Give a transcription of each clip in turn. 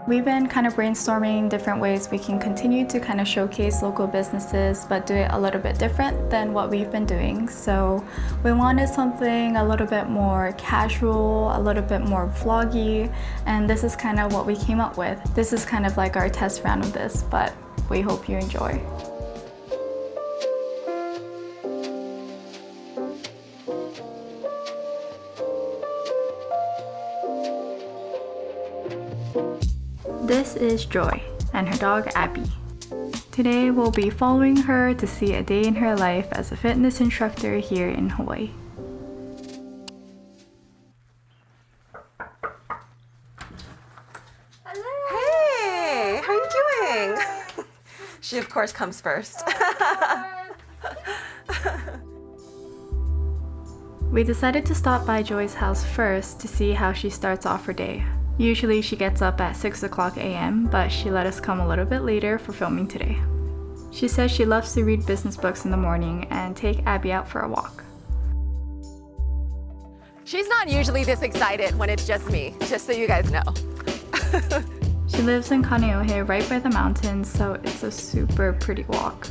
We've been kind of brainstorming different ways we can continue to kind of showcase local businesses, but do it a little bit different than what we've been doing. So we wanted something a little bit more casual, a little bit more vloggy, and this is kind of what we came up with. This is kind of like our test round of this, but we hope you enjoy. This is Joy and her dog Abby. Today we'll be following her to see a day in her life as a fitness instructor here in Hawaii. Hello! Hey! How are you doing? She of course comes first. We decided to stop by Joy's house first to see how she starts off her day. Usually she gets up at 6 o'clock a.m., but she let us come a little bit later for filming today. She says she loves to read business books in the morning and take Abby out for a walk. She's not usually this excited when it's just me, just so you guys know. She lives in Kaneohe right by the mountains, so it's a super pretty walk.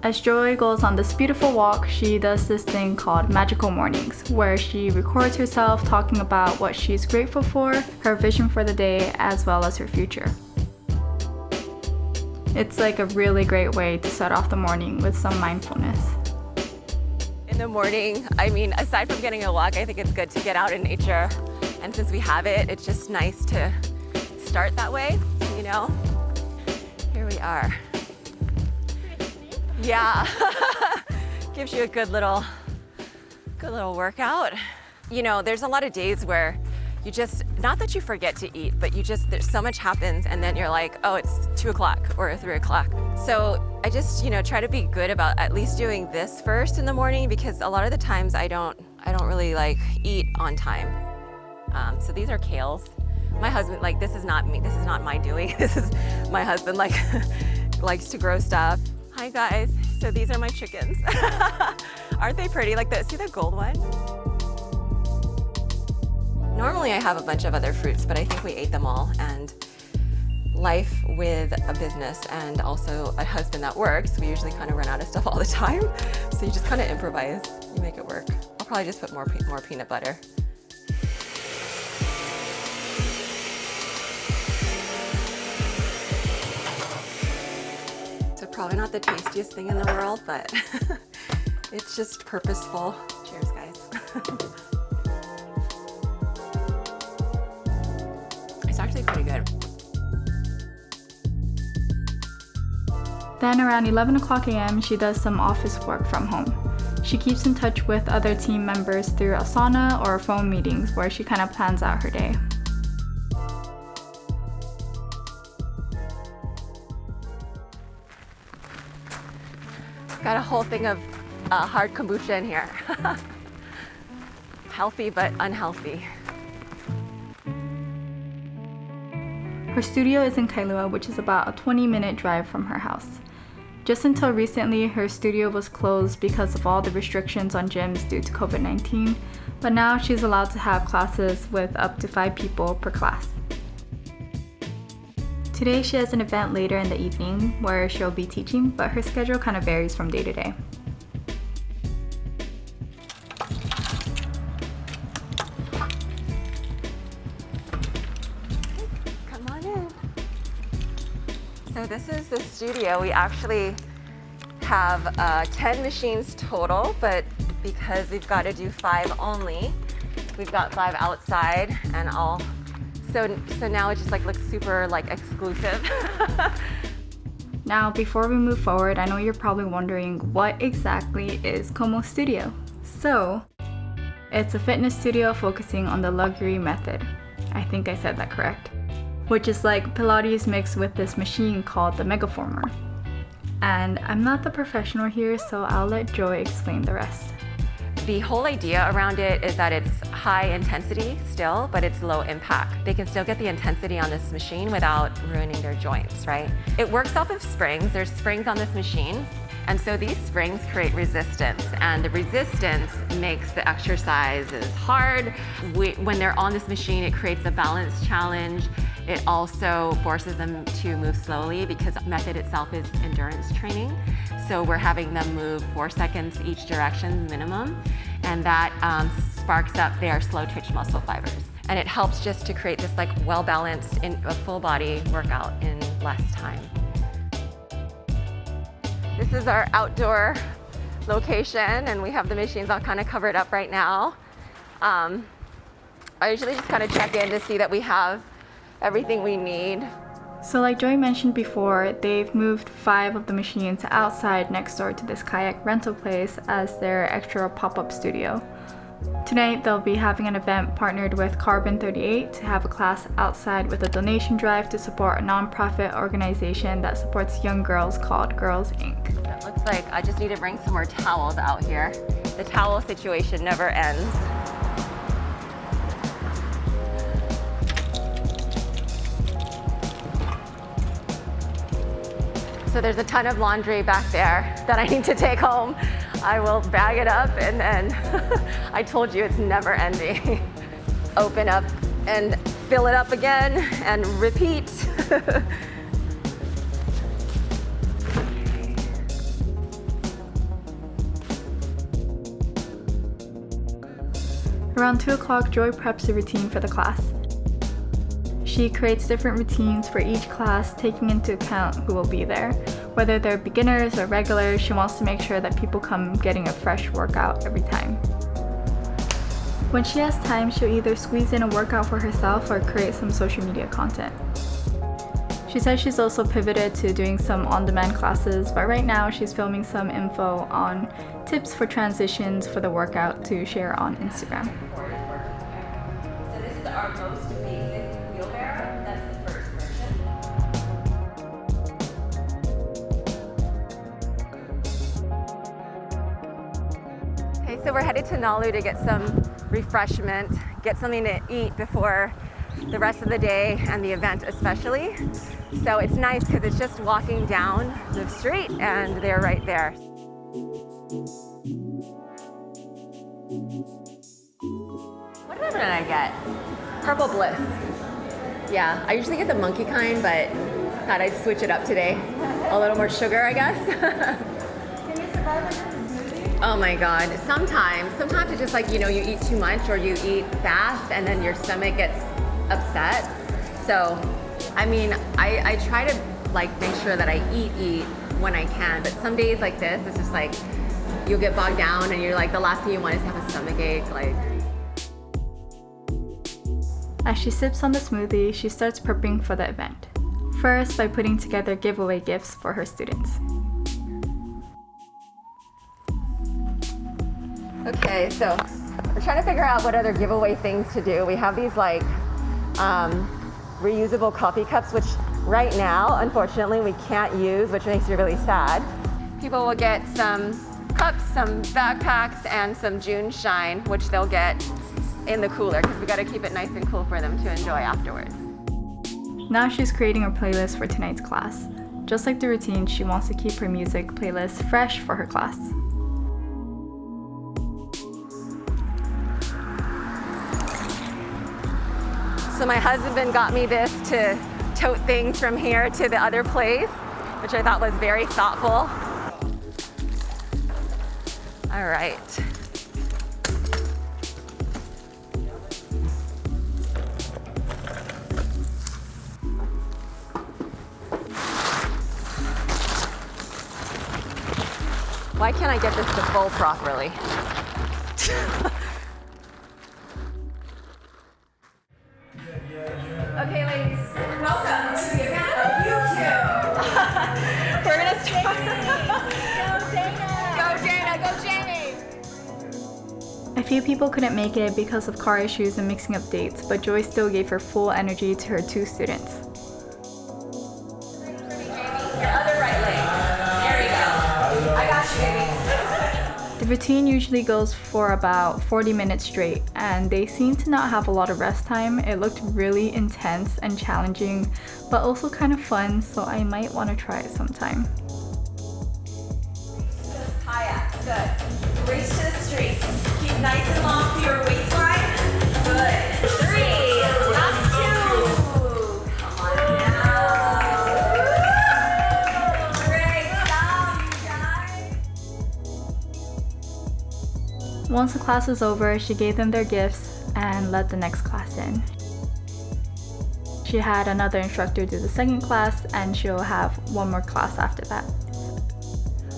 As Joy goes on this beautiful walk, she does this thing called Magical Mornings, where she records herself talking about what she's grateful for, her vision for the day, as well as her future. It's like a really great way to start off the morning with some mindfulness. In the morning, I mean, aside from getting a walk, I think it's good to get out in nature. And since we have it, it's just nice to start that way, you know? Here we are. Yeah, gives you a good little workout. You know, there's a lot of days where you just, not that you forget to eat, but there's so much happens and then you're like, oh, it's 2 o'clock or 3 o'clock. So I just, try to be good about at least doing this first in the morning, because a lot of the times I don't really like eat on time. So these are kales. My husband, like, this is not me, this is not my doing. This is my husband, like, likes to grow stuff. Hi guys, so these are my chickens. Aren't they pretty? Like see the gold one? Normally I have a bunch of other fruits, but I think we ate them all. And life with a business and also a husband that works, we usually kind of run out of stuff all the time. So you just kind of improvise, you make it work. I'll probably just put more peanut butter. Probably not the tastiest thing in the world, but it's just purposeful. Cheers, guys. It's actually pretty good. Then around 11 o'clock a.m., she does some office work from home. She keeps in touch with other team members through Asana or phone meetings where she kind of plans out her day. Got a whole thing of hard kombucha in here. Healthy but unhealthy. Her studio is in Kailua, which is about a 20-minute drive from her house. Just until recently, her studio was closed because of all the restrictions on gyms due to COVID-19, but now she's allowed to have classes with up to 5 people per class. Today she has an event later in the evening where she'll be teaching, but her schedule kind of varies from day to day. Come on in. So this is the studio. We actually have 10 machines total, but because we've got to do 5 only, we've got 5 outside and all. So now it just looks super exclusive. Now, before we move forward, I know you're probably wondering what exactly is Komo Studio. So, it's a fitness studio focusing on the Lagree method. I think I said that correct. Which is like Pilates mixed with this machine called the Megaformer. And I'm not the professional here, so I'll let Joy explain the rest. The whole idea around it is that it's high intensity still, but it's low impact. They can still get the intensity on this machine without ruining their joints, right? It works off of springs. There's springs on this machine, And so these springs create resistance, and the resistance makes the exercises hard. When they're on this machine, it creates a balance challenge. It also forces them to move slowly because the method itself is endurance training. So we're having them move 4 seconds each direction minimum, and that sparks up their slow twitch muscle fibers. And it helps just to create this like well-balanced in a full body workout in less time. This is our outdoor location, and we have the machines all kind of covered up right now. I usually just kind of check in to see that we have everything we need. So like Joy mentioned before, they've moved 5 of the machines outside next door to this kayak rental place as their extra pop-up studio. Tonight they'll be having an event partnered with Carbon 38 to have a class outside with a donation drive to support a non-profit organization that supports young girls called Girls Inc. It looks like I just need to bring some more towels out here. The towel situation never ends. So there's a ton of laundry back there that I need to take home. I will bag it up, and then I told you it's never ending. Open up and fill it up again and repeat. Around 2 o'clock, Joy preps a routine for the class. She creates different routines for each class, taking into account who will be there. Whether they're beginners or regulars, she wants to make sure that people come getting a fresh workout every time. When she has time, she'll either squeeze in a workout for herself or create some social media content. She says she's also pivoted to doing some on-demand classes, but right now she's filming some info on tips for transitions for the workout to share on Instagram. So this is our most basic wheelbarrow. That's the first version. Okay, so we're headed to Nalu to get some refreshment, get something to eat before the rest of the day and the event especially. So it's nice because it's just walking down the street and they're right there. What did I get? Purple Bliss. Yeah, I usually get the monkey kind, but thought I'd switch it up today. A little more sugar, I guess. Can you survive on a smoothie? Oh my God, sometimes it's just like, you know, you eat too much or you eat fast and then your stomach gets upset. So, I mean, I try to like make sure that I eat when I can, but some days like this, it's just like, you'll get bogged down and you're like, the last thing you want is to have a stomach ache, like. As she sips on the smoothie, she starts prepping for the event. First, by putting together giveaway gifts for her students. Okay, so we're trying to figure out what other giveaway things to do. We have these like reusable coffee cups, which right now, unfortunately, we can't use, which makes me really sad. People will get some cups, some backpacks, and some June Shine, which they'll get in the cooler because we got to keep it nice and cool for them to enjoy afterwards. Now she's creating her playlist for tonight's class. Just like the routine, she wants to keep her music playlist fresh for her class. So my husband got me this to tote things from here to the other place, which I thought was very thoughtful. All right. Why can't I get this to full properly? Okay, ladies, welcome to the event of you two. We're gonna start. Go Dana, go Jamie. A few people couldn't make it because of car issues and mixing up dates, but Joy still gave her full energy to her 2 students. Your other right leg. There you go. I got you, baby. The routine usually goes for about 40 minutes straight, and they seem to not have a lot of rest time. It looked really intense and challenging, but also kind of fun, so I might want to try it sometime. Good. Reach to the street. Keep nice and long through your waistline. Good. 3. Last 2. Come on now. Great job, you guys. Once the class was over, she gave them their gifts and let the next class in. She had another instructor do the second class, and she'll have one more class after that.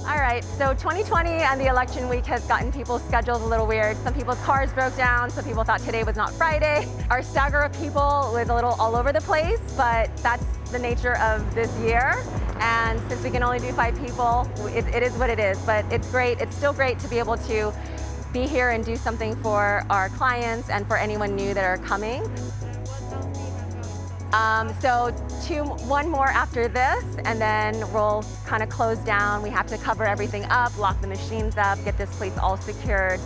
All right, so 2020 and the election week has gotten people's schedules a little weird. Some people's cars broke down, some people thought today was not Friday. Our stagger of people was a little all over the place, but that's the nature of this year. And since we can only do 5 people, it is what it is, but it's great. It's still great to be able to be here and do something for our clients and for anyone new that are coming. So one more after this, and then we'll kind of close down. We have to cover everything up, lock the machines up, get this place all secured.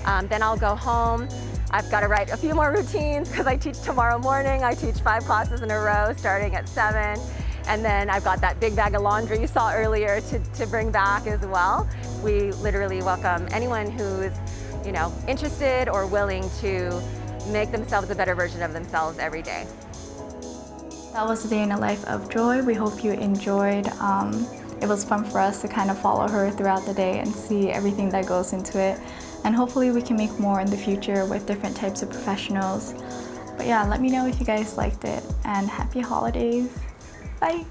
Then I'll go home. I've got to write a few more routines because I teach tomorrow morning. I teach 5 classes in a row starting at 7. And then I've got that big bag of laundry you saw earlier to bring back as well. We literally welcome anyone who's, interested or willing to make themselves a better version of themselves every day. That was the day in the life of Joy. We hope you enjoyed. It was fun for us to kind of follow her throughout the day and see everything that goes into it. And hopefully we can make more in the future with different types of professionals. But yeah, let me know if you guys liked it, and happy holidays. Bye.